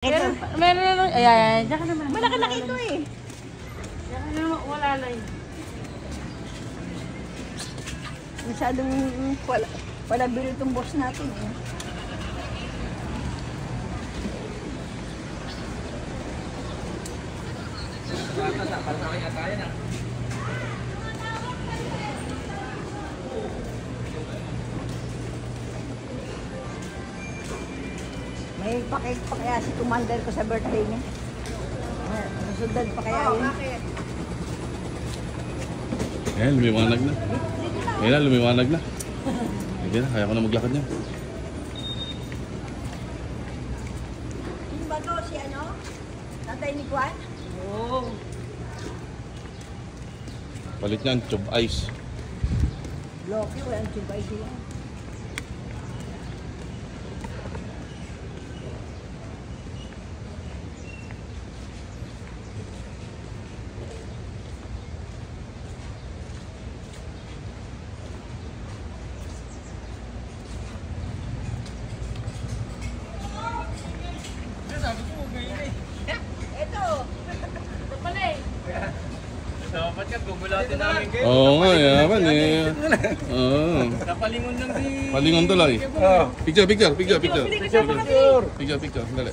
Meron na lang. Ayan, diyan ka naman. Malaki-laki ito eh. Diyan ka naman, wala na yun. Masyadong wala biro itong boss natin eh. May pa kaya si Commander ko sa birthday niya. Susundan pa kaya yun. Ayan, lumiwanag na. Ayan na, lumiwanag na. Ayan na, kaya ko na maglakad niya. Yung ba to si ano? Tatay ni Juan? Oo. Palit niyan, tube ice. Loki, walang tubay siya. Ito. Ito pala eh. Dapat ka, gugulatin namin kayo. Oo nga, yaman eh. Oo. Kapalingon lang si... Palingon tuloy. Picture. Picture. Picture, dali.